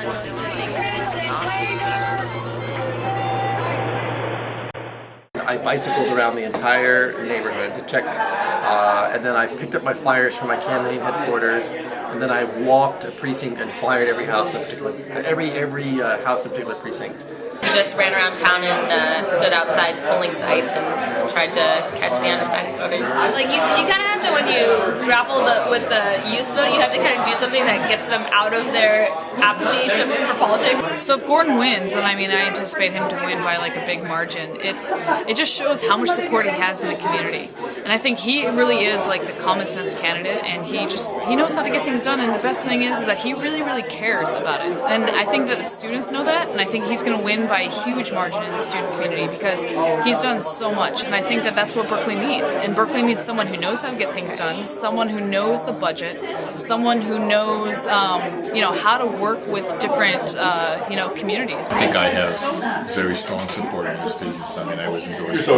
done most of the things that I bicycled around the entire neighborhood to check, and then I picked up my flyers from my campaign headquarters, and then I walked a precinct and flyered every house in a particular, every house in a particular precinct. We just ran around town and stood outside polling sites and tried to catch the undecided voters. Like you kind of have to, when you grapple with the youth vote, you have to kind of do something that gets them out of their apathy for politics. So if Gordon wins, and I mean I anticipate him to win by like a big margin, it just shows how much support he has in the community. And I think he really is like the common sense candidate, and he knows how to get things done. And the best thing is that he really cares about us. And I think that the students know that, and I think he's going to win by a huge margin in the student community because he's done so much. And I think that that's what Berkeley needs. And Berkeley needs someone who knows how to get things done, someone who knows the budget, someone who knows how to work with different communities. I think I have very strong support in the students. I mean, I was endorsed by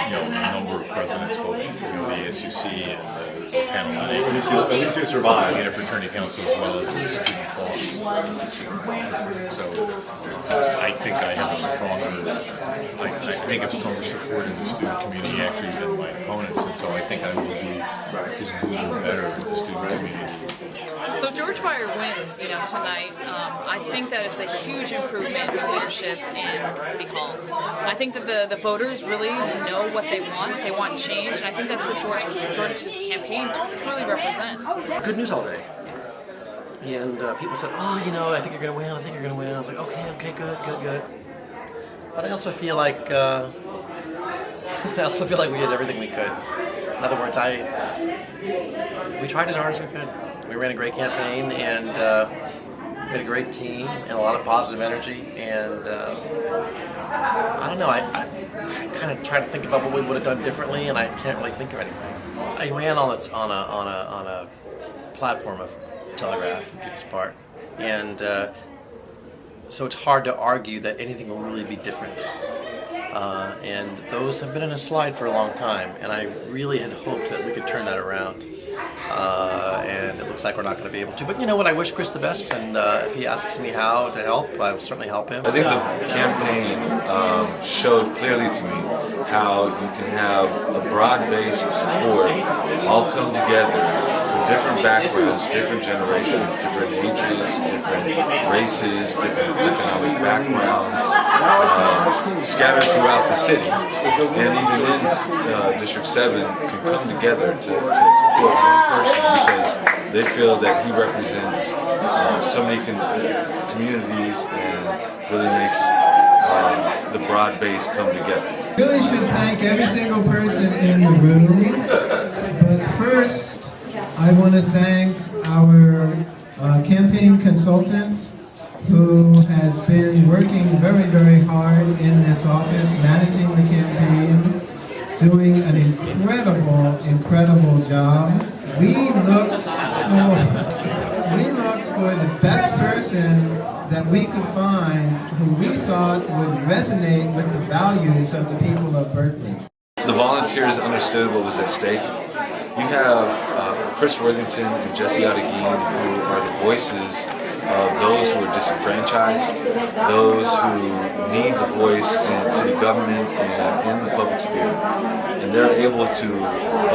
a number of presidents, both the SUC and the panel. At least you survived. And a fraternity council as well as the student clubs. So I think I have a stronger support in the student community actually than my opponents, and so I think I will do as good or better with the student community. So if George Beier wins, tonight, I think that it's a huge improvement in leadership in City Hall. I think that the voters really know what they want. They want change, and I think that's what George's campaign truly represents. Good news all day. And people said, I think you're going to win, I think you're going to win. I was like, okay, good. But I also feel like we did everything we could. In other words, we tried as hard as we could. We ran a great campaign, and we had a great team and a lot of positive energy. And I don't know. I kind of tried to think about what we would have done differently, and I can't really think of anything. I ran on a platform of Telegraph and People's Park, and so it's hard to argue that anything will really be different. And those have been in a slide for a long time, and I really had hoped that we could turn that around. And it looks like we're not going to be able to. But you know what? I wish Kriss the best, and if he asks me how to help, I will certainly help him. I think the campaign showed clearly to me how you can have a broad base of support all come together from different backgrounds, different generations, different ages, different races, different economic backgrounds, scattered throughout the city. And even in District 7 can come together to support one person because they feel that he represents so many communities and really makes the broad base come together. Really should thank every single person in the room, but first I want to thank our campaign consultant who has been working very hard in this office, managing the campaign, doing an incredible job. We looked for the best person that we could find who we thought would resonate with the values of the people of Berkeley. The volunteers understood what was at stake. You have Kriss Worthington and Jesse Arreguin, who are the voices of those who are disenfranchised, those who need the voice in city government and in the public sphere. And they're able to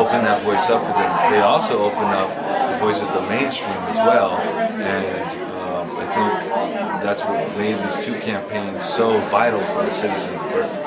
open that voice up for them. They also open up the voice of the mainstream as well. And I think that's what made these two campaigns so vital for the citizens of Berkeley.